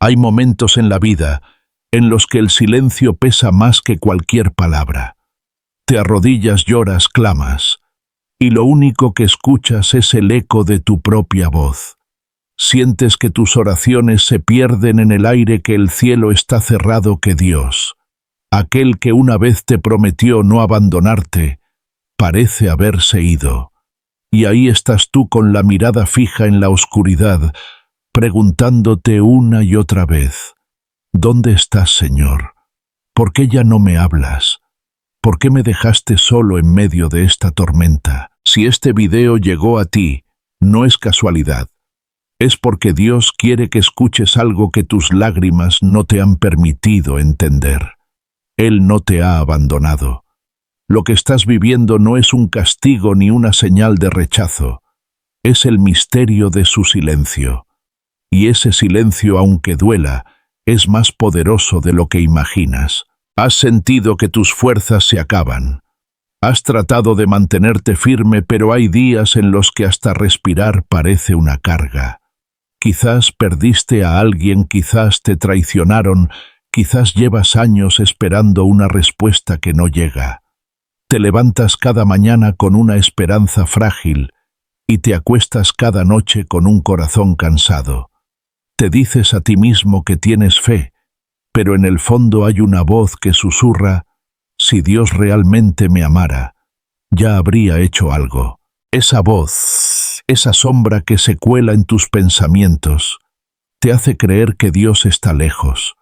Hay momentos en la vida en los que el silencio pesa más que cualquier palabra. Te arrodillas, lloras, clamas, y lo único que escuchas es el eco de tu propia voz. Sientes que tus oraciones se pierden en el aire, que el cielo está cerrado, que Dios, aquel que una vez te prometió no abandonarte, parece haberse ido. Y ahí estás tú con la mirada fija en la oscuridad, preguntándote una y otra vez: ¿dónde estás, Señor? ¿Por qué ya no me hablas? ¿Por qué me dejaste solo en medio de esta tormenta? Si este video llegó a ti, no es casualidad. Es porque Dios quiere que escuches algo que tus lágrimas no te han permitido entender. Él no te ha abandonado. Lo que estás viviendo no es un castigo ni una señal de rechazo. Es el misterio de su silencio. Y ese silencio, aunque duela, es más poderoso de lo que imaginas. Has sentido que tus fuerzas se acaban. Has tratado de mantenerte firme, pero hay días en los que hasta respirar parece una carga. Quizás perdiste a alguien, quizás te traicionaron, quizás llevas años esperando una respuesta que no llega. Te levantas cada mañana con una esperanza frágil y te acuestas cada noche con un corazón cansado. Te dices a ti mismo que tienes fe, pero en el fondo hay una voz que susurra: si Dios realmente me amara, ya habría hecho algo. Esa voz, esa sombra que se cuela en tus pensamientos, te hace creer que Dios está lejos.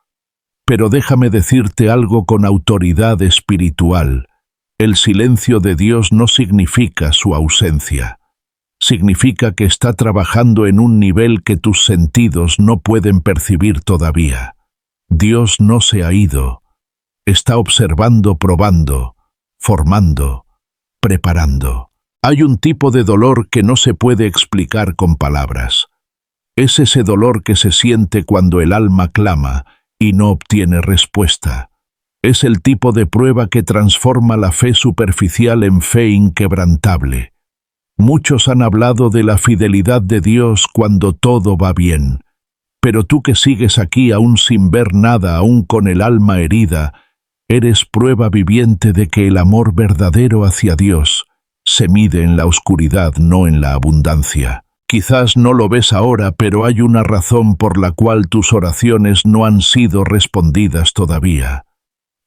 Pero déjame decirte algo con autoridad espiritual: el silencio de Dios no significa su ausencia. Significa que está trabajando en un nivel que tus sentidos no pueden percibir todavía. Dios no se ha ido. Está observando, probando, formando, preparando. Hay un tipo de dolor que no se puede explicar con palabras. Es ese dolor que se siente cuando el alma clama y no obtiene respuesta. Es el tipo de prueba que transforma la fe superficial en fe inquebrantable. Muchos han hablado de la fidelidad de Dios cuando todo va bien, pero tú que sigues aquí aún sin ver nada, aún con el alma herida, eres prueba viviente de que el amor verdadero hacia Dios se mide en la oscuridad, no en la abundancia. Quizás no lo ves ahora, pero hay una razón por la cual tus oraciones no han sido respondidas todavía.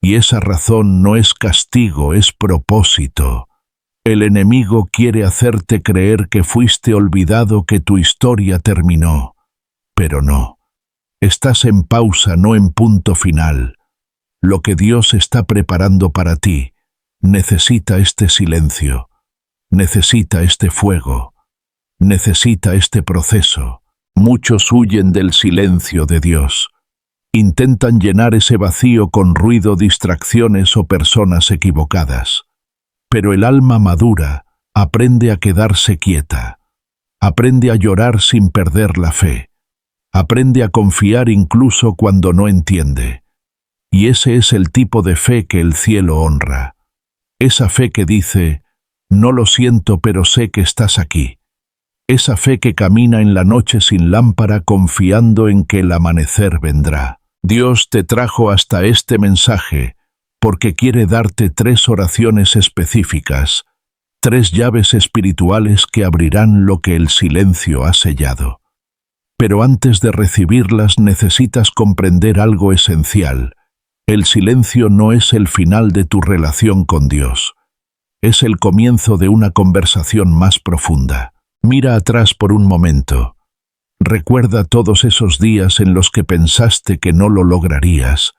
Y esa razón no es castigo, es propósito. El enemigo quiere hacerte creer que fuiste olvidado, que tu historia terminó. Pero no. Estás en pausa, no en punto final. Lo que Dios está preparando para ti necesita este silencio, necesita este fuego, necesita este proceso. Muchos huyen del silencio de Dios. Intentan llenar ese vacío con ruido, distracciones o personas equivocadas. Pero el alma madura aprende a quedarse quieta, aprende a llorar sin perder la fe, aprende a confiar incluso cuando no entiende. Y ese es el tipo de fe que el cielo honra. Esa fe que dice: no lo siento, pero sé que estás aquí. Esa fe que camina en la noche sin lámpara, confiando en que el amanecer vendrá. Dios te trajo hasta este mensaje porque quiere darte 3 oraciones específicas, 3 llaves espirituales que abrirán lo que el silencio ha sellado. Pero antes de recibirlas necesitas comprender algo esencial. El silencio no es el final de tu relación con Dios. Es el comienzo de una conversación más profunda. Mira atrás por un momento. Recuerda todos esos días en los que pensaste que no lo lograrías,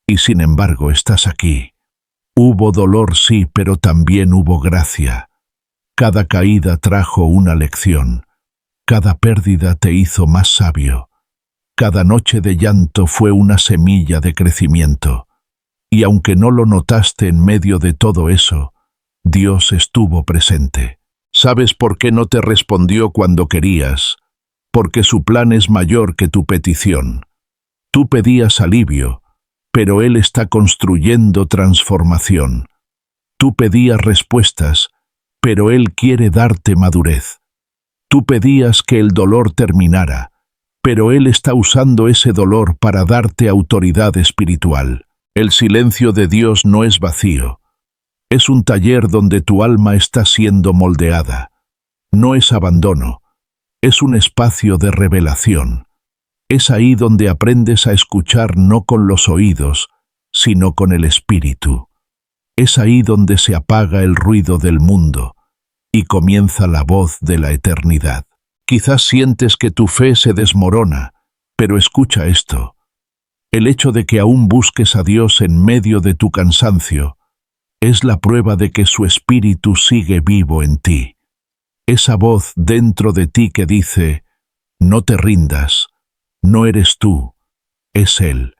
y sin embargo estás aquí. Hubo dolor, sí, pero también hubo gracia. Cada caída trajo una lección. Cada pérdida te hizo más sabio. Cada noche de llanto fue una semilla de crecimiento. Y aunque no lo notaste en medio de todo eso, Dios estuvo presente. ¿Sabes por qué no te respondió cuando querías? Porque su plan es mayor que tu petición. Tú pedías alivio, pero Él está construyendo transformación. Tú pedías respuestas, pero Él quiere darte madurez. Tú pedías que el dolor terminara, pero Él está usando ese dolor para darte autoridad espiritual. El silencio de Dios no es vacío. Es un taller donde tu alma está siendo moldeada. No es abandono. Es un espacio de revelación. Es ahí donde aprendes a escuchar no con los oídos, sino con el espíritu. Es ahí donde se apaga el ruido del mundo y comienza la voz de la eternidad. Quizás sientes que tu fe se desmorona, pero escucha esto. El hecho de que aún busques a Dios en medio de tu cansancio es la prueba de que su espíritu sigue vivo en ti. Esa voz dentro de ti que dice, no te rindas, no eres tú, es Él.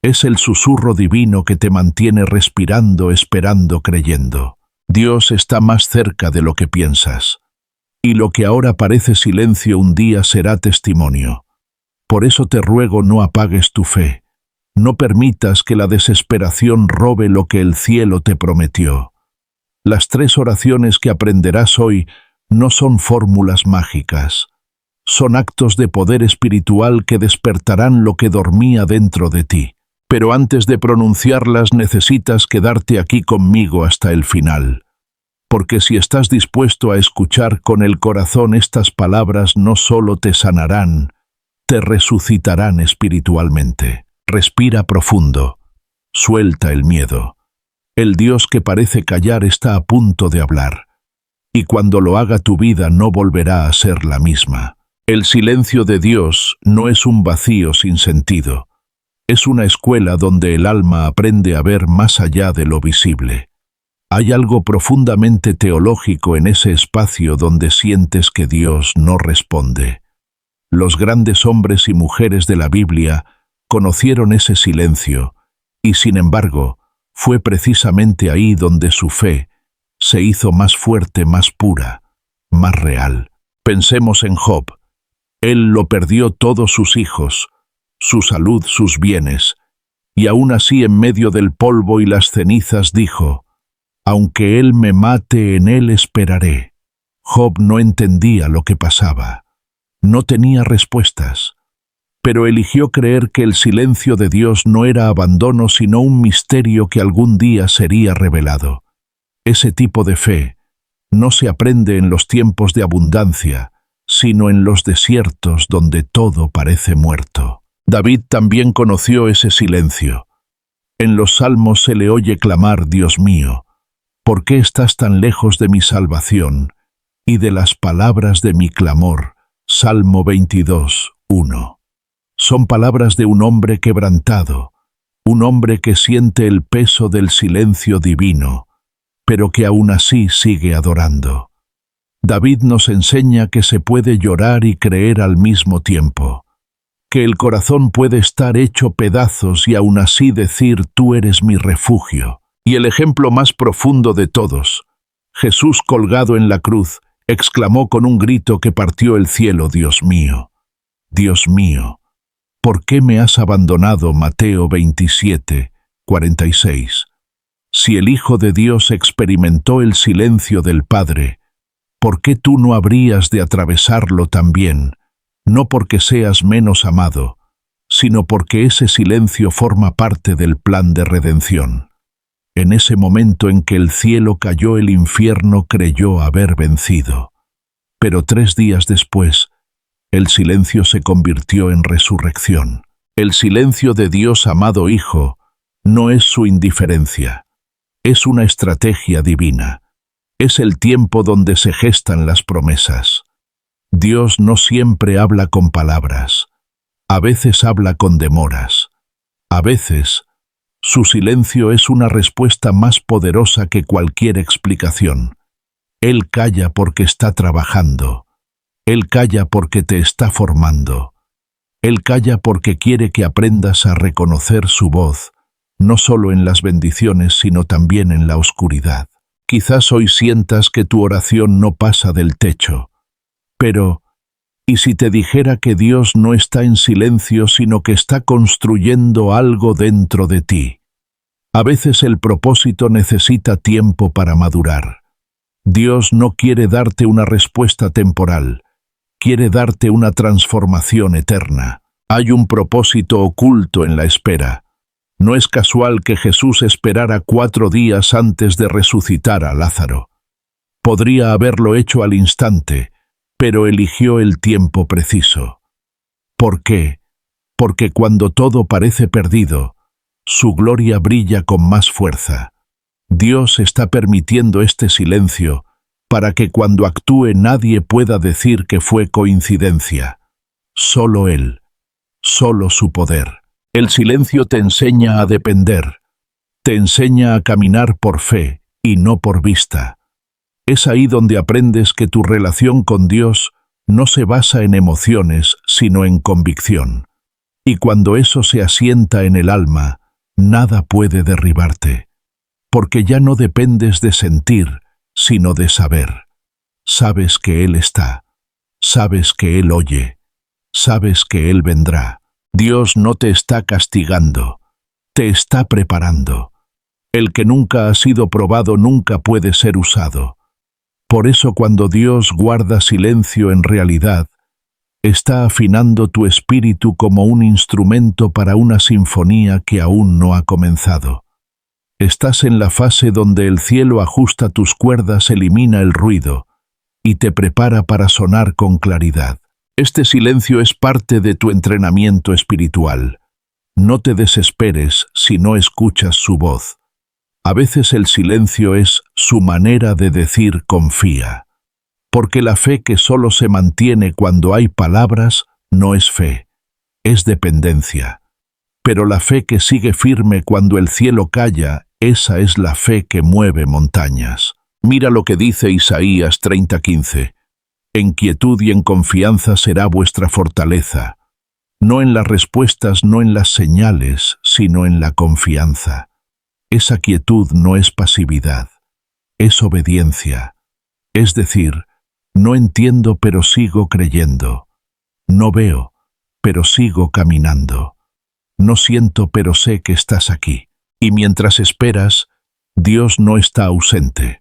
Es el susurro divino que te mantiene respirando, esperando, creyendo. Dios está más cerca de lo que piensas. Y lo que ahora parece silencio un día será testimonio. Por eso te ruego no apagues tu fe. No permitas que la desesperación robe lo que el cielo te prometió. Las 3 oraciones que aprenderás hoy no son fórmulas mágicas. Son actos de poder espiritual que despertarán lo que dormía dentro de ti. Pero antes de pronunciarlas necesitas quedarte aquí conmigo hasta el final. Porque si estás dispuesto a escuchar con el corazón estas palabras no solo te sanarán, te resucitarán espiritualmente. Respira profundo. Suelta el miedo. El Dios que parece callar está a punto de hablar. Y cuando lo haga tu vida no volverá a ser la misma. El silencio de Dios no es un vacío sin sentido. Es una escuela donde el alma aprende a ver más allá de lo visible. Hay algo profundamente teológico en ese espacio donde sientes que Dios no responde. Los grandes hombres y mujeres de la Biblia conocieron ese silencio, y sin embargo, fue precisamente ahí donde su fe se hizo más fuerte, más pura, más real. Pensemos en Job. Él lo perdió todos sus hijos, su salud, sus bienes, y aún así en medio del polvo y las cenizas dijo, «Aunque Él me mate, en Él esperaré». Job no entendía lo que pasaba. No tenía respuestas. Pero eligió creer que el silencio de Dios no era abandono, sino un misterio que algún día sería revelado. Ese tipo de fe no se aprende en los tiempos de abundancia, sino en los desiertos donde todo parece muerto. David también conoció ese silencio. En los salmos se le oye clamar, «Dios mío, ¿por qué estás tan lejos de mi salvación y de las palabras de mi clamor?» Salmo 22, 1. Son palabras de un hombre quebrantado, un hombre que siente el peso del silencio divino, pero que aún así sigue adorando. David nos enseña que se puede llorar y creer al mismo tiempo, que el corazón puede estar hecho pedazos y aún así decir, «Tú eres mi refugio». Y el ejemplo más profundo de todos, Jesús colgado en la cruz, exclamó con un grito que partió el cielo, «Dios mío, ¿por qué me has abandonado?» Mateo 27, 46. Si el Hijo de Dios experimentó el silencio del Padre, ¿por qué tú no habrías de atravesarlo también? No porque seas menos amado, sino porque ese silencio forma parte del plan de redención. En ese momento en que el cielo cayó, el infierno creyó haber vencido. Pero 3 días después, el silencio se convirtió en resurrección. El silencio de Dios, amado Hijo, no es su indiferencia. Es una estrategia divina. Es el tiempo donde se gestan las promesas. Dios no siempre habla con palabras. A veces habla con demoras. A veces, su silencio es una respuesta más poderosa que cualquier explicación. Él calla porque está trabajando. Él calla porque te está formando. Él calla porque quiere que aprendas a reconocer su voz, no solo en las bendiciones, sino también en la oscuridad. Quizás hoy sientas que tu oración no pasa del techo. Pero, ¿y si te dijera que Dios no está en silencio, sino que está construyendo algo dentro de ti? A veces el propósito necesita tiempo para madurar. Dios no quiere darte una respuesta temporal. quiere darte una transformación eterna. Hay un propósito oculto en la espera. No es casual que Jesús esperara 4 días antes de resucitar a Lázaro. Podría haberlo hecho al instante, pero eligió el tiempo preciso. ¿Por qué? Porque cuando todo parece perdido, su gloria brilla con más fuerza. Dios está permitiendo este silencio para que cuando actúe nadie pueda decir que fue coincidencia. Solo Él, solo su poder. El silencio te enseña a depender, te enseña a caminar por fe y no por vista. Es ahí donde aprendes que tu relación con Dios no se basa en emociones, sino en convicción. Y cuando eso se asienta en el alma, nada puede derribarte, porque ya no dependes de sentir, sino de saber. Sabes que Él está, sabes que Él oye, sabes que Él vendrá. Dios no te está castigando, te está preparando. El que nunca ha sido probado nunca puede ser usado. Por eso cuando Dios guarda silencio en realidad, está afinando tu espíritu como un instrumento para una sinfonía que aún no ha comenzado. Estás en la fase donde el cielo ajusta tus cuerdas, elimina el ruido y te prepara para sonar con claridad. Este silencio es parte de tu entrenamiento espiritual. No te desesperes si no escuchas su voz. A veces el silencio es su manera de decir confía. Porque la fe que solo se mantiene cuando hay palabras no es fe, es dependencia. Pero la fe que sigue firme cuando el cielo calla, esa es la fe que mueve montañas. Mira lo que dice Isaías 30:15. En quietud y en confianza será vuestra fortaleza. No en las respuestas, no en las señales, sino en la confianza. Esa quietud no es pasividad, es obediencia. Es decir, no entiendo pero sigo creyendo. No veo, pero sigo caminando. No siento pero sé que estás aquí. Y mientras esperas, Dios no está ausente.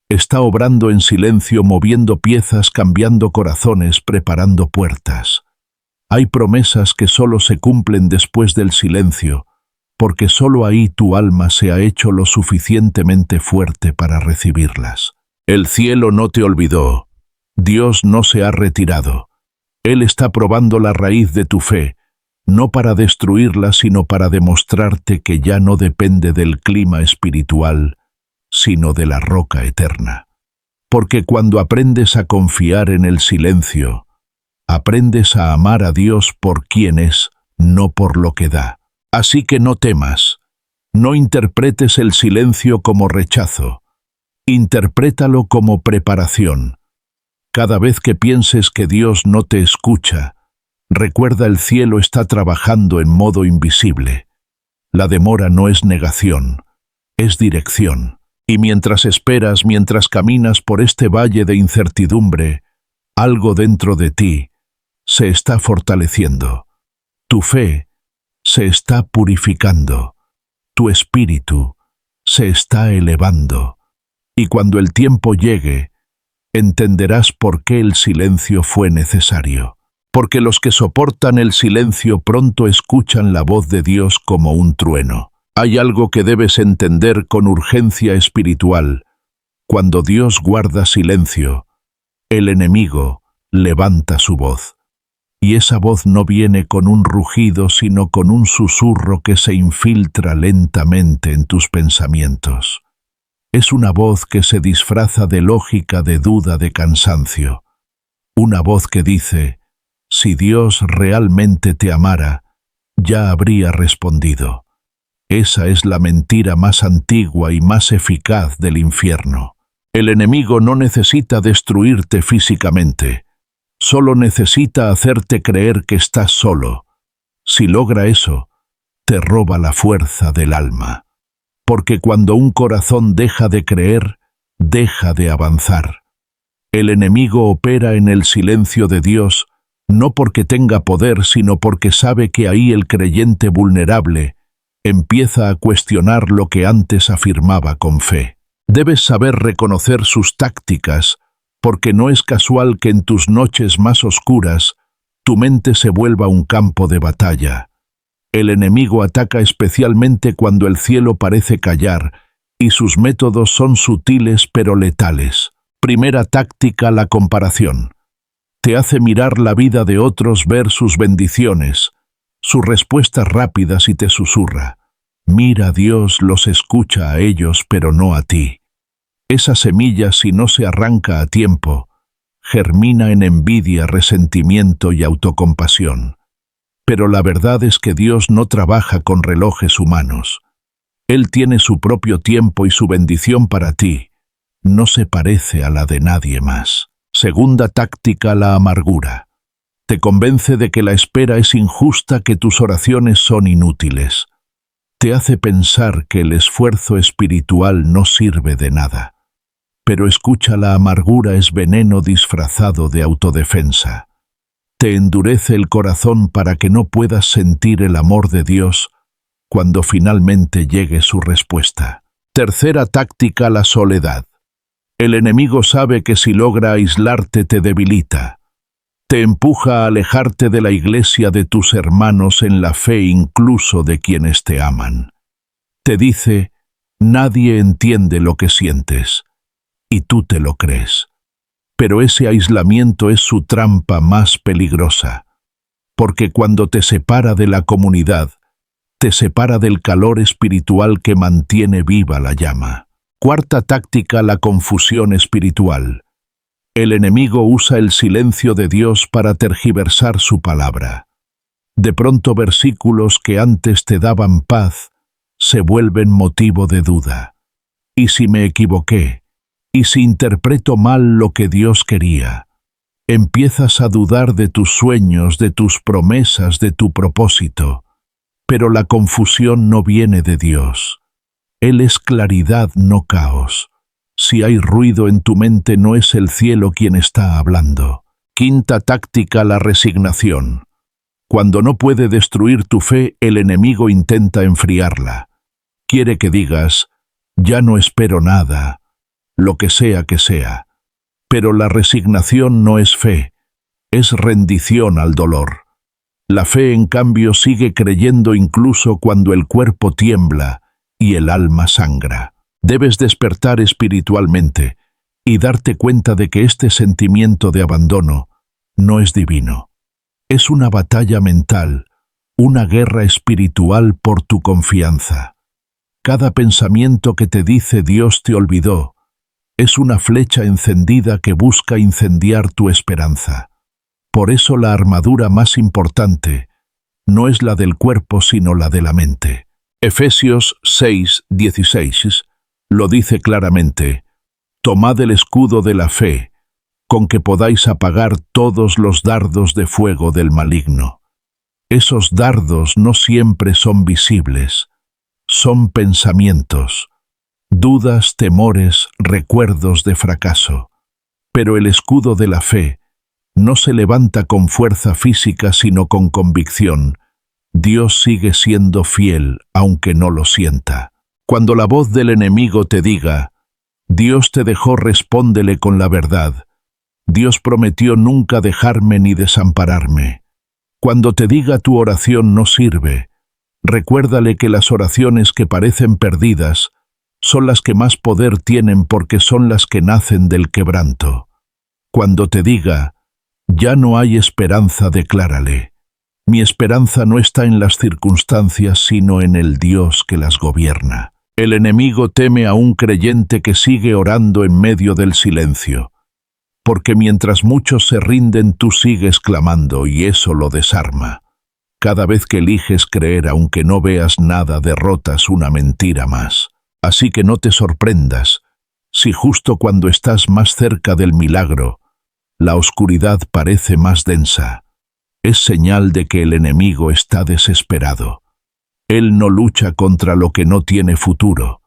Está obrando en silencio, moviendo piezas, cambiando corazones, preparando puertas. Hay promesas que solo se cumplen después del silencio, porque solo ahí tu alma se ha hecho lo suficientemente fuerte para recibirlas. El cielo no te olvidó. Dios no se ha retirado. Él está probando la raíz de tu fe, no para destruirla, sino para demostrarte que ya no depende del clima espiritual, sino de la roca eterna. Porque cuando aprendes a confiar en el silencio, aprendes a amar a Dios por quien es, no por lo que da. Así que no temas, no interpretes el silencio como rechazo, interprétalo como preparación. Cada vez que pienses que Dios no te escucha, recuerda el cielo está trabajando en modo invisible. La demora no es negación, es dirección. Y mientras esperas, mientras caminas por este valle de incertidumbre, algo dentro de ti se está fortaleciendo. Tu fe se está purificando. Tu espíritu se está elevando. Y cuando el tiempo llegue, entenderás por qué el silencio fue necesario. Porque los que soportan el silencio pronto escuchan la voz de Dios como un trueno. Hay algo que debes entender con urgencia espiritual. Cuando Dios guarda silencio, el enemigo levanta su voz. Y esa voz no viene con un rugido, sino con un susurro que se infiltra lentamente en tus pensamientos. Es una voz que se disfraza de lógica, de duda, de cansancio. Una voz que dice, si Dios realmente te amara, ya habría respondido. Esa es la mentira más antigua y más eficaz del infierno. El enemigo no necesita destruirte físicamente, solo necesita hacerte creer que estás solo. Si logra eso, te roba la fuerza del alma. Porque cuando un corazón deja de creer, deja de avanzar. El enemigo opera en el silencio de Dios, no porque tenga poder, sino porque sabe que ahí el creyente vulnerable empieza a cuestionar lo que antes afirmaba con fe. Debes saber reconocer sus tácticas, porque no es casual que en tus noches más oscuras tu mente se vuelva un campo de batalla. El enemigo ataca especialmente cuando el cielo parece callar y sus métodos son sutiles pero letales. Primera táctica: la comparación. Te hace mirar la vida de otros, ver sus bendiciones, sus respuestas rápidas y te susurra: mira, Dios los escucha a ellos, pero no a ti. Esa semilla, si no se arranca a tiempo, germina en envidia, resentimiento y autocompasión. Pero la verdad es que Dios no trabaja con relojes humanos. Él tiene su propio tiempo y su bendición para ti no se parece a la de nadie más. Segunda táctica: la amargura. Te convence de que la espera es injusta, que tus oraciones son inútiles. Te hace pensar que el esfuerzo espiritual no sirve de nada. Pero escucha, la amargura es veneno disfrazado de autodefensa. Te endurece el corazón para que no puedas sentir el amor de Dios cuando finalmente llegue su respuesta. Tercera táctica: la soledad. El enemigo sabe que si logra aislarte te debilita. Te empuja a alejarte de la iglesia, de tus hermanos en la fe, incluso de quienes te aman. Te dice: nadie entiende lo que sientes, y tú te lo crees. Pero ese aislamiento es su trampa más peligrosa, porque cuando te separa de la comunidad, te separa del calor espiritual que mantiene viva la llama. Cuarta táctica: la confusión espiritual. El enemigo usa el silencio de Dios para tergiversar su palabra. De pronto versículos que antes te daban paz se vuelven motivo de duda. ¿Y si me equivoqué? ¿Y si interpreto mal lo que Dios quería? Empiezas a dudar de tus sueños, de tus promesas, de tu propósito. Pero la confusión no viene de Dios. Él es claridad, no caos. Si hay ruido en tu mente, no es el cielo quien está hablando. Quinta táctica: la resignación. Cuando no puede destruir tu fe, el enemigo intenta enfriarla. Quiere que digas: ya no espero nada, lo que sea que sea. Pero la resignación no es fe, es rendición al dolor. La fe, en cambio, sigue creyendo incluso cuando el cuerpo tiembla y el alma sangra. Debes despertar espiritualmente y darte cuenta de que este sentimiento de abandono no es divino. Es una batalla mental, una guerra espiritual por tu confianza. Cada pensamiento que te dice Dios te olvidó es una flecha encendida que busca incendiar tu esperanza. Por eso la armadura más importante no es la del cuerpo, sino la de la mente. Efesios 6:16 lo dice claramente: tomad el escudo de la fe, con que podáis apagar todos los dardos de fuego del maligno. Esos dardos no siempre son visibles, son pensamientos, dudas, temores, recuerdos de fracaso. Pero el escudo de la fe no se levanta con fuerza física, sino con convicción. Dios sigue siendo fiel, aunque no lo sienta. Cuando la voz del enemigo te diga: Dios te dejó, respóndele con la verdad: Dios prometió nunca dejarme ni desampararme. Cuando te diga tu oración no sirve, recuérdale que las oraciones que parecen perdidas son las que más poder tienen, porque son las que nacen del quebranto. Cuando te diga: ya no hay esperanza, declárale: mi esperanza no está en las circunstancias, sino en el Dios que las gobierna. El enemigo teme a un creyente que sigue orando en medio del silencio, porque mientras muchos se rinden, tú sigues clamando, y eso lo desarma. Cada vez que eliges creer, aunque no veas nada, derrotas una mentira más. Así que no te sorprendas si justo cuando estás más cerca del milagro, la oscuridad parece más densa. Es señal de que el enemigo está desesperado. Él no lucha contra lo que no tiene futuro,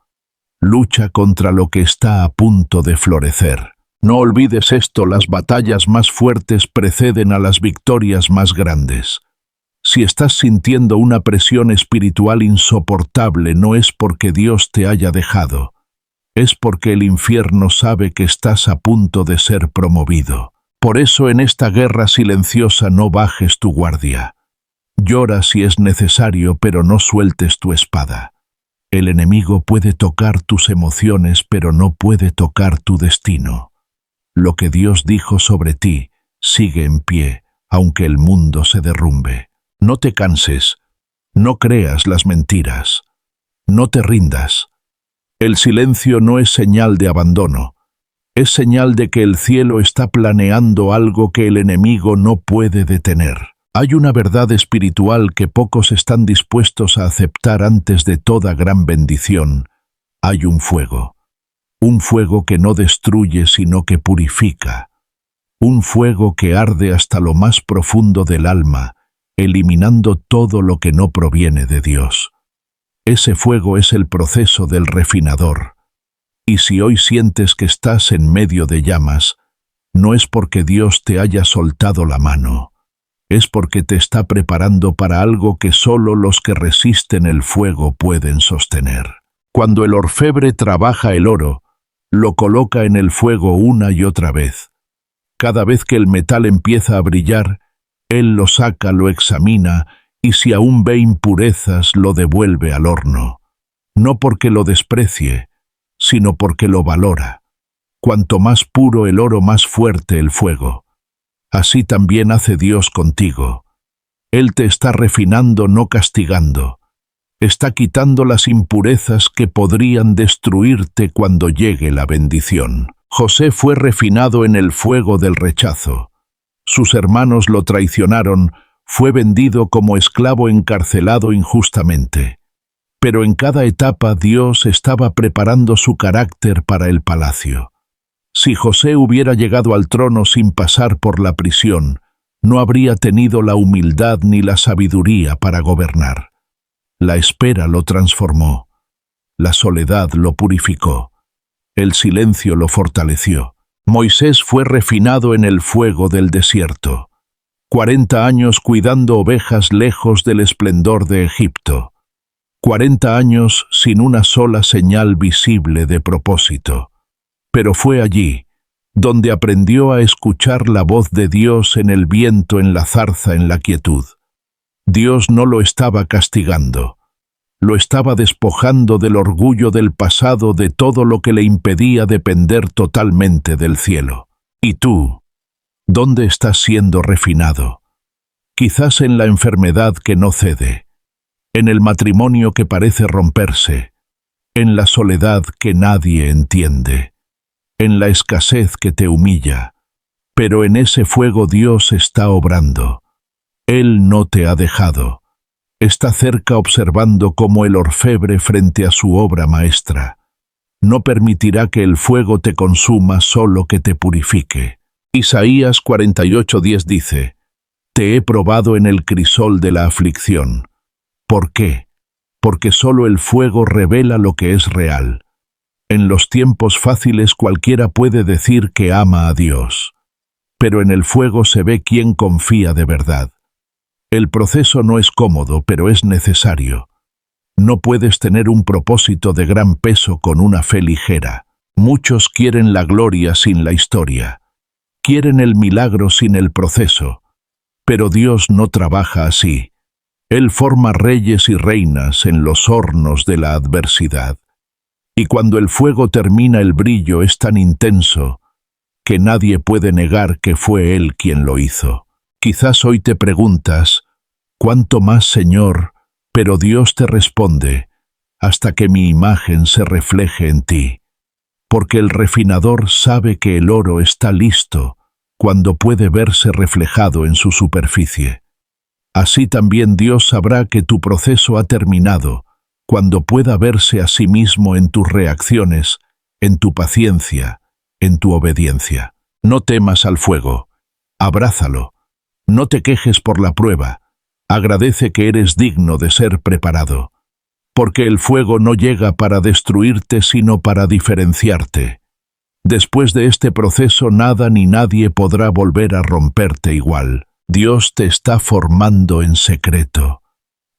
lucha contra lo que está a punto de florecer. No olvides esto: las batallas más fuertes preceden a las victorias más grandes. Si estás sintiendo una presión espiritual insoportable, no es porque Dios te haya dejado, es porque el infierno sabe que estás a punto de ser promovido. Por eso en esta guerra silenciosa no bajes tu guardia. Llora si es necesario, pero no sueltes tu espada. El enemigo puede tocar tus emociones, pero no puede tocar tu destino. Lo que Dios dijo sobre ti sigue en pie, aunque el mundo se derrumbe. No te canses, no creas las mentiras, no te rindas. El silencio no es señal de abandono, es señal de que el cielo está planeando algo que el enemigo no puede detener. Hay una verdad espiritual que pocos están dispuestos a aceptar antes de toda gran bendición. Hay un fuego que no destruye sino que purifica, un fuego que arde hasta lo más profundo del alma, eliminando todo lo que no proviene de Dios. Ese fuego es el proceso del refinador. Y si hoy sientes que estás en medio de llamas, no es porque Dios te haya soltado la mano, es porque te está preparando para algo que solo los que resisten el fuego pueden sostener. Cuando el orfebre trabaja el oro, lo coloca en el fuego una y otra vez. Cada vez que el metal empieza a brillar, él lo saca, lo examina, y si aún ve impurezas, lo devuelve al horno. No porque lo desprecie, sino porque lo valora. Cuanto más puro el oro, más fuerte el fuego. Así también hace Dios contigo. Él te está refinando, no castigando. Está quitando las impurezas que podrían destruirte cuando llegue la bendición. José fue refinado en el fuego del rechazo. Sus hermanos lo traicionaron, fue vendido como esclavo, encarcelado injustamente. Pero en cada etapa Dios estaba preparando su carácter para el palacio. Si José hubiera llegado al trono sin pasar por la prisión, no habría tenido la humildad ni la sabiduría para gobernar. La espera lo transformó, la soledad lo purificó, el silencio lo fortaleció. Moisés fue refinado en el fuego del desierto. 40 años cuidando ovejas lejos del esplendor de Egipto. 40 años sin una sola señal visible de propósito. Pero fue allí donde aprendió a escuchar la voz de Dios en el viento, en la zarza, en la quietud. Dios no lo estaba castigando. Lo estaba despojando del orgullo del pasado, de todo lo que le impedía depender totalmente del cielo. ¿Y tú? ¿Dónde estás siendo refinado? Quizás en la enfermedad que no cede, en el matrimonio que parece romperse, en la soledad que nadie entiende, en la escasez que te humilla. Pero en ese fuego Dios está obrando. Él no te ha dejado. Está cerca observando como el orfebre frente a su obra maestra. No permitirá que el fuego te consuma, solo que te purifique. Isaías 48:10 dice: Te he probado en el crisol de la aflicción. ¿Por qué? Porque solo el fuego revela lo que es real. En los tiempos fáciles cualquiera puede decir que ama a Dios, pero en el fuego se ve quién confía de verdad. El proceso no es cómodo, pero es necesario. No puedes tener un propósito de gran peso con una fe ligera. Muchos quieren la gloria sin la historia. Quieren el milagro sin el proceso. Pero Dios no trabaja así. Él forma reyes y reinas en los hornos de la adversidad. Y cuando el fuego termina, el brillo es tan intenso que nadie puede negar que fue Él quien lo hizo. Quizás hoy te preguntas: ¿cuánto más, Señor? Pero Dios te responde: hasta que mi imagen se refleje en ti. Porque el refinador sabe que el oro está listo cuando puede verse reflejado en su superficie. Así también Dios sabrá que tu proceso ha terminado cuando pueda verse a sí mismo en tus reacciones, en tu paciencia, en tu obediencia. No temas al fuego, abrázalo. No te quejes por la prueba, agradece que eres digno de ser preparado. Porque el fuego no llega para destruirte, sino para diferenciarte. Después de este proceso, nada ni nadie podrá volver a romperte igual. Dios te está formando en secreto.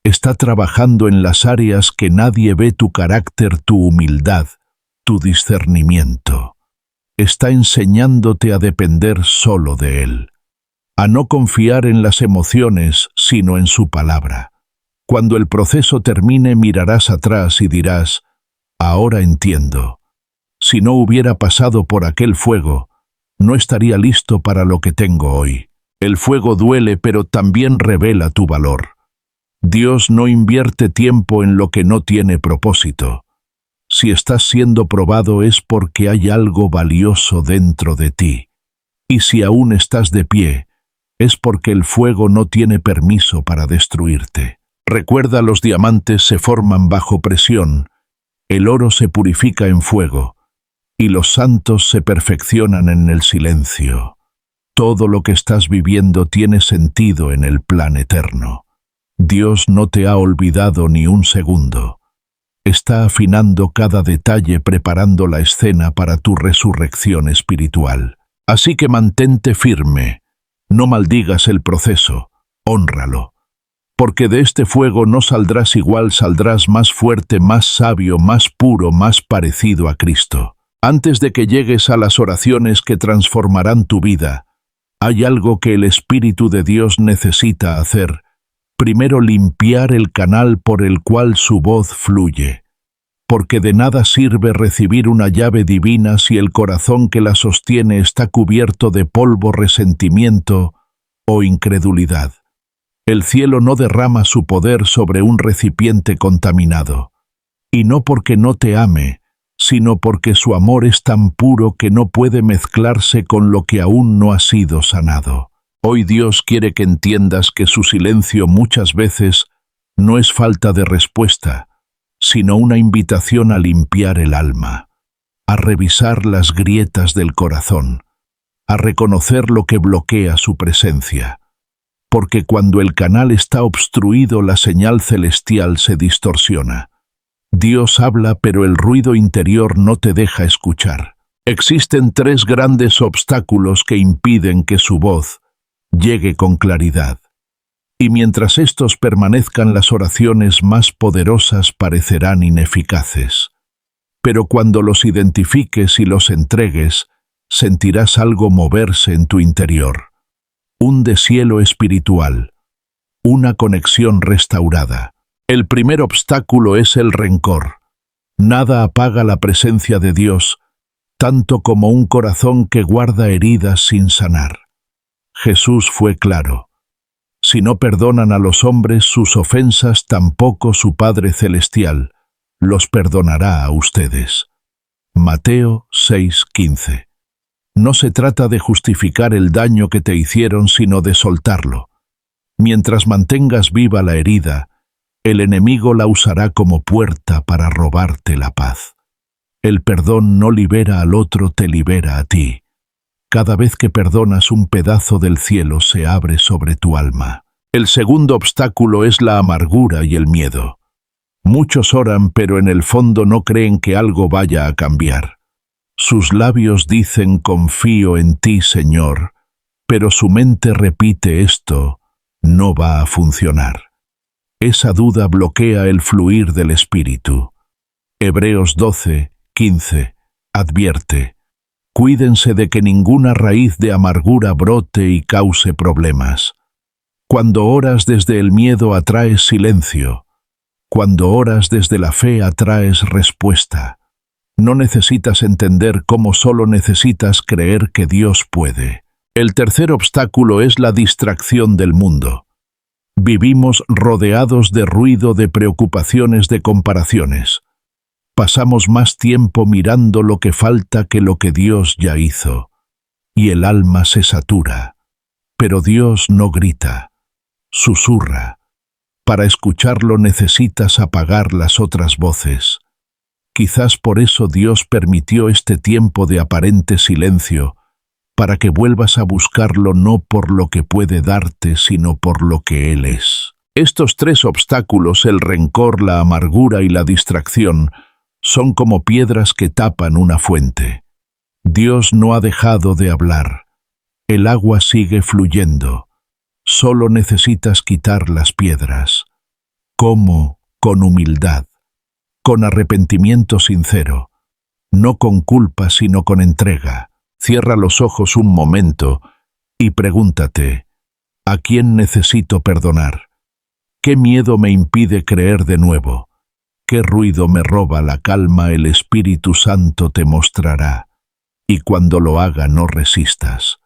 Está trabajando en las áreas que nadie ve: tu carácter, tu humildad, tu discernimiento. Está enseñándote a depender solo de Él, a no confiar en las emociones, sino en su palabra. Cuando el proceso termine, mirarás atrás y dirás: ahora entiendo. Si no hubiera pasado por aquel fuego, no estaría listo para lo que tengo hoy. El fuego duele, pero también revela tu valor. Dios no invierte tiempo en lo que no tiene propósito. Si estás siendo probado es porque hay algo valioso dentro de ti. Y si aún estás de pie, es porque el fuego no tiene permiso para destruirte. Recuerda, los diamantes se forman bajo presión, el oro se purifica en fuego, y los santos se perfeccionan en el silencio. Todo lo que estás viviendo tiene sentido en el plan eterno. Dios no te ha olvidado ni un segundo. Está afinando cada detalle, preparando la escena para tu resurrección espiritual. Así que mantente firme, no maldigas el proceso, hónralo. Porque de este fuego no saldrás igual, saldrás más fuerte, más sabio, más puro, más parecido a Cristo. Antes de que llegues a las oraciones que transformarán tu vida, hay algo que el Espíritu de Dios necesita hacer. Primero, limpiar el canal por el cual su voz fluye. Porque de nada sirve recibir una llave divina si el corazón que la sostiene está cubierto de polvo, resentimiento o incredulidad. El cielo no derrama su poder sobre un recipiente contaminado. Y no porque no te ame, sino porque su amor es tan puro que no puede mezclarse con lo que aún no ha sido sanado. Hoy Dios quiere que entiendas que su silencio muchas veces no es falta de respuesta, sino una invitación a limpiar el alma, a revisar las grietas del corazón, a reconocer lo que bloquea su presencia. Porque cuando el canal está obstruido, la señal celestial se distorsiona. Dios habla, pero el ruido interior no te deja escuchar. Existen 3 grandes obstáculos que impiden que su voz llegue con claridad. Y mientras estos permanezcan, las oraciones más poderosas parecerán ineficaces. Pero cuando los identifiques y los entregues, sentirás algo moverse en tu interior. Un deshielo espiritual, una conexión restaurada. El primer obstáculo es el rencor. Nada apaga la presencia de Dios, tanto como un corazón que guarda heridas sin sanar. Jesús fue claro: si no perdonan a los hombres sus ofensas, tampoco su Padre Celestial los perdonará a ustedes. Mateo 6:15. No se trata de justificar el daño que te hicieron, sino de soltarlo. Mientras mantengas viva la herida, el enemigo la usará como puerta para robarte la paz. El perdón no libera al otro, te libera a ti. Cada vez que perdonas, un pedazo del cielo se abre sobre tu alma. El segundo obstáculo es la amargura y el miedo. Muchos oran, pero en el fondo no creen que algo vaya a cambiar. Sus labios dicen: confío en ti, Señor, pero su mente repite: esto no va a funcionar. Esa duda bloquea el fluir del Espíritu. Hebreos 12:15 advierte: cuídense de que ninguna raíz de amargura brote y cause problemas. Cuando oras desde el miedo, atraes silencio. Cuando oras desde la fe, atraes respuesta. No necesitas entender cómo, solo necesitas creer que Dios puede. El tercer obstáculo es la distracción del mundo. Vivimos rodeados de ruido, de preocupaciones, de comparaciones. Pasamos más tiempo mirando lo que falta que lo que Dios ya hizo, y el alma se satura. Pero Dios no grita, susurra. Para escucharlo necesitas apagar las otras voces. Quizás por eso Dios permitió este tiempo de aparente silencio, para que vuelvas a buscarlo no por lo que puede darte, sino por lo que Él es. Estos 3 obstáculos, el rencor, la amargura y la distracción, son como piedras que tapan una fuente. Dios no ha dejado de hablar. El agua sigue fluyendo. Solo necesitas quitar las piedras. ¿Cómo? Con humildad, con arrepentimiento sincero. no con culpa sino con entrega. Cierra los ojos un momento y pregúntate, ¿a quién necesito perdonar? ¿Qué miedo me impide creer de nuevo? ¿Qué ruido me roba la calma? El Espíritu Santo te mostrará, y cuando lo haga no resistas,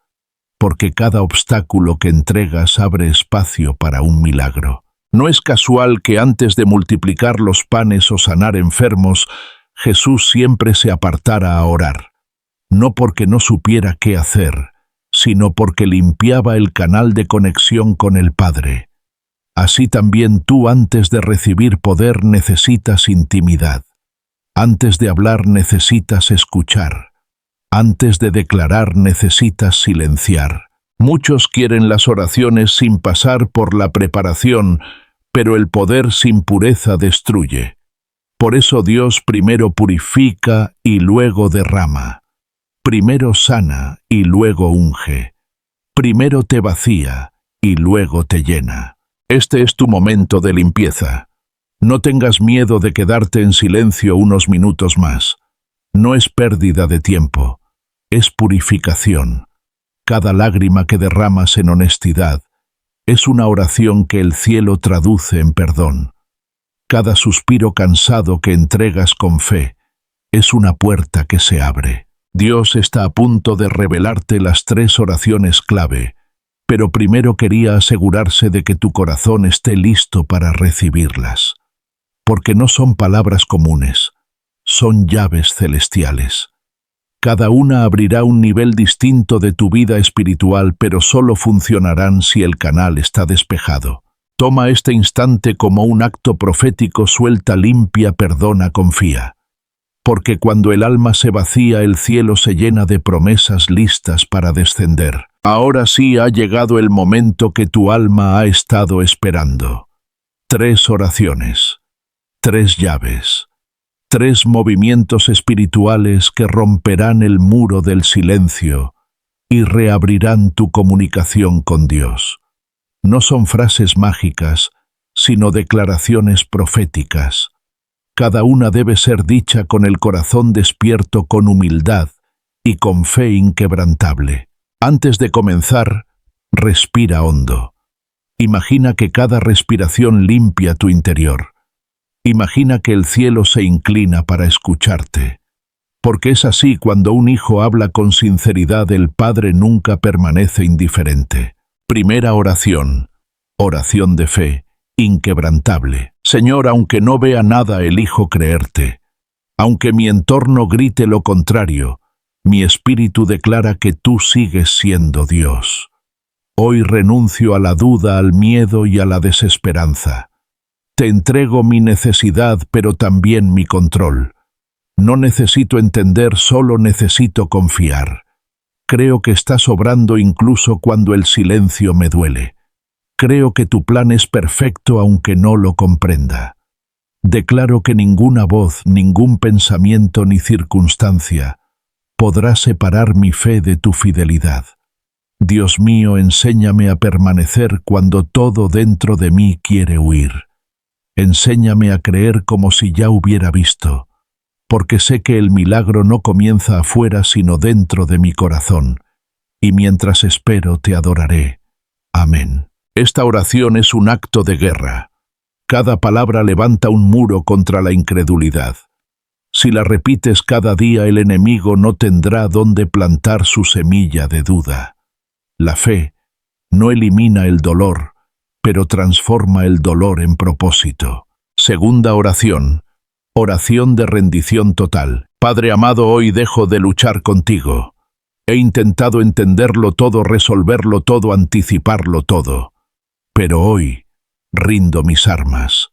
porque cada obstáculo que entregas abre espacio para un milagro. No es casual que antes de multiplicar los panes o sanar enfermos, Jesús siempre se apartara a orar, no porque no supiera qué hacer, sino porque limpiaba el canal de conexión con el Padre. Así también tú antes de recibir poder necesitas intimidad. Antes de hablar necesitas escuchar. Antes de declarar necesitas silenciar. Muchos quieren las oraciones sin pasar por la preparación, pero el poder sin pureza destruye. Por eso Dios primero purifica y luego derrama. Primero sana y luego unge. Primero te vacía y luego te llena. Este es tu momento de limpieza. No tengas miedo de quedarte en silencio unos minutos más. No es pérdida de tiempo, es purificación. Cada lágrima que derramas en honestidad es una oración que el cielo traduce en perdón. Cada suspiro cansado que entregas con fe es una puerta que se abre. Dios está a punto de revelarte las 3 oraciones clave, pero primero quería asegurarse de que tu corazón esté listo para recibirlas. Porque no son palabras comunes, son llaves celestiales. Cada una abrirá un nivel distinto de tu vida espiritual, pero solo funcionarán si el canal está despejado. Toma este instante como un acto profético, suelta, limpia, perdona, confía. Porque cuando el alma se vacía, el cielo se llena de promesas listas para descender. Ahora sí ha llegado el momento que tu alma ha estado esperando. 3 oraciones, 3 llaves, 3 movimientos espirituales que romperán el muro del silencio y reabrirán tu comunicación con Dios. No son frases mágicas, sino declaraciones proféticas. Cada una debe ser dicha con el corazón despierto, con humildad y con fe inquebrantable. Antes de comenzar, respira hondo. Imagina que cada respiración limpia tu interior. Imagina que el cielo se inclina para escucharte. Porque es así cuando un hijo habla con sinceridad, el Padre nunca permanece indiferente. Primera oración, oración de fe, inquebrantable. Señor, aunque no vea nada, elijo creerte. Aunque mi entorno grite lo contrario, mi espíritu declara que tú sigues siendo Dios. Hoy renuncio a la duda, al miedo y a la desesperanza. Te entrego mi necesidad, pero también mi control. No necesito entender, solo necesito confiar. Creo que estás obrando incluso cuando el silencio me duele. Creo que tu plan es perfecto aunque no lo comprenda. Declaro que ninguna voz, ningún pensamiento ni circunstancia podrá separar mi fe de tu fidelidad. Dios mío, enséñame a permanecer cuando todo dentro de mí quiere huir. Enséñame a creer como si ya hubiera visto, porque sé que el milagro no comienza afuera sino dentro de mi corazón, y mientras espero te adoraré. Amén. Esta oración es un acto de guerra. Cada palabra levanta un muro contra la incredulidad. Si la repites cada día, el enemigo no tendrá dónde plantar su semilla de duda. La fe no elimina el dolor, pero transforma el dolor en propósito. Segunda oración, oración de rendición total. Padre amado, hoy dejo de luchar contigo. He intentado entenderlo todo, resolverlo todo, anticiparlo todo. Pero hoy rindo mis armas.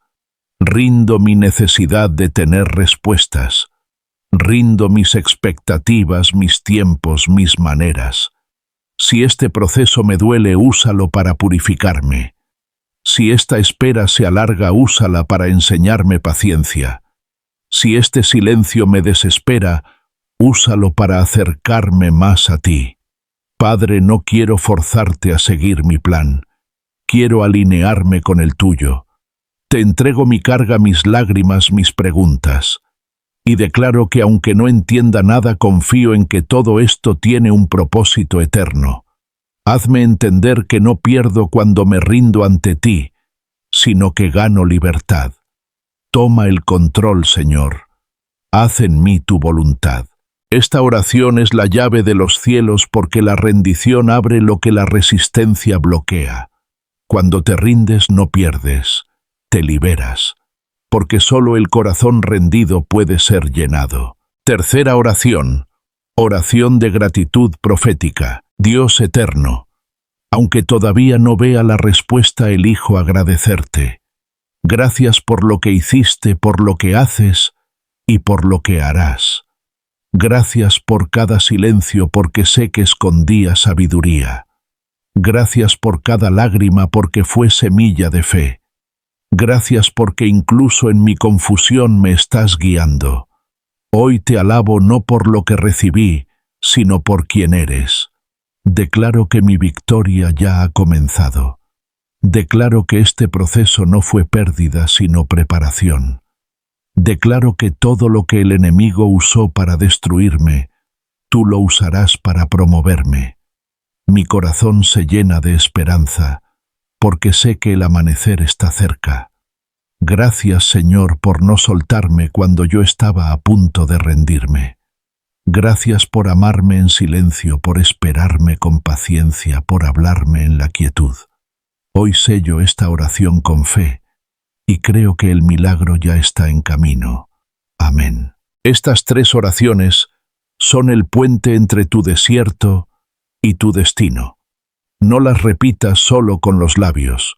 Rindo mi necesidad de tener respuestas. Rindo mis expectativas, mis tiempos, mis maneras. Si este proceso me duele, úsalo para purificarme. Si esta espera se alarga, úsala para enseñarme paciencia. Si este silencio me desespera, úsalo para acercarme más a ti. Padre, no quiero forzarte a seguir mi plan. Quiero alinearme con el tuyo. Te entrego mi carga, mis lágrimas, mis preguntas. y declaro que aunque no entienda nada, confío en que todo esto tiene un propósito eterno. Hazme entender que no pierdo cuando me rindo ante ti, sino que gano libertad. Toma el control, Señor. Haz en mí tu voluntad. Esta oración es la llave de los cielos porque la rendición abre lo que la resistencia bloquea. Cuando te rindes no pierdes, te liberas, porque solo el corazón rendido puede ser llenado. Tercera oración, oración de gratitud profética. Dios eterno, aunque todavía no vea la respuesta, elijo agradecerte. Gracias por lo que hiciste, por lo que haces y por lo que harás. Gracias por cada silencio porque sé que escondía sabiduría. Gracias por cada lágrima porque fue semilla de fe. Gracias porque incluso en mi confusión me estás guiando. Hoy te alabo no por lo que recibí, sino por quien eres. Declaro que mi victoria ya ha comenzado. Declaro que este proceso no fue pérdida, sino preparación. Declaro que todo lo que el enemigo usó para destruirme, tú lo usarás para promoverme. Mi corazón se llena de esperanza, porque sé que el amanecer está cerca. Gracias, Señor, por no soltarme cuando yo estaba a punto de rendirme. Gracias por amarme en silencio, por esperarme con paciencia, por hablarme en la quietud. Hoy sello esta oración con fe, y creo que el milagro ya está en camino. Amén. Estas 3 oraciones son el puente entre tu desierto y tu destino. No las repitas solo con los labios,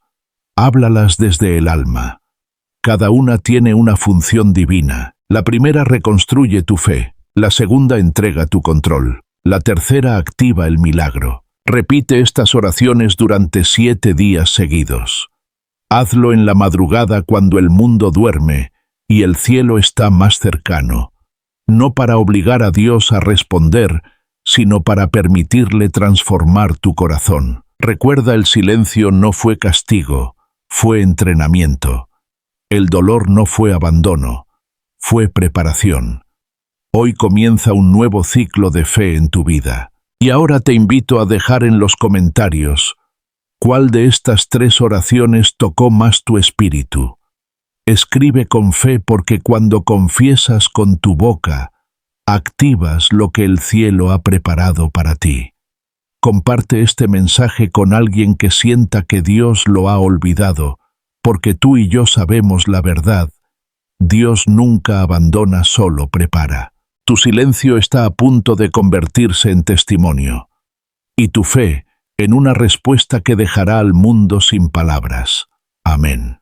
háblalas desde el alma. Cada una tiene una función divina. La primera reconstruye tu fe, la segunda entrega tu control, la tercera activa el milagro. Repite estas oraciones durante 7 días seguidos. Hazlo en la madrugada cuando el mundo duerme y el cielo está más cercano, no para obligar a Dios a responder, sino para permitirle transformar tu corazón. Recuerda, el silencio no fue castigo, fue entrenamiento. El dolor no fue abandono, fue preparación. Hoy comienza un nuevo ciclo de fe en tu vida. Y ahora te invito a dejar en los comentarios ¿cuál de estas 3 oraciones tocó más tu espíritu? Escribe con fe, porque cuando confiesas con tu boca, activas lo que el cielo ha preparado para ti. Comparte este mensaje con alguien que sienta que Dios lo ha olvidado, porque tú y yo sabemos la verdad. Dios nunca abandona, solo prepara. Tu silencio está a punto de convertirse en testimonio, y tu fe en una respuesta que dejará al mundo sin palabras. Amén.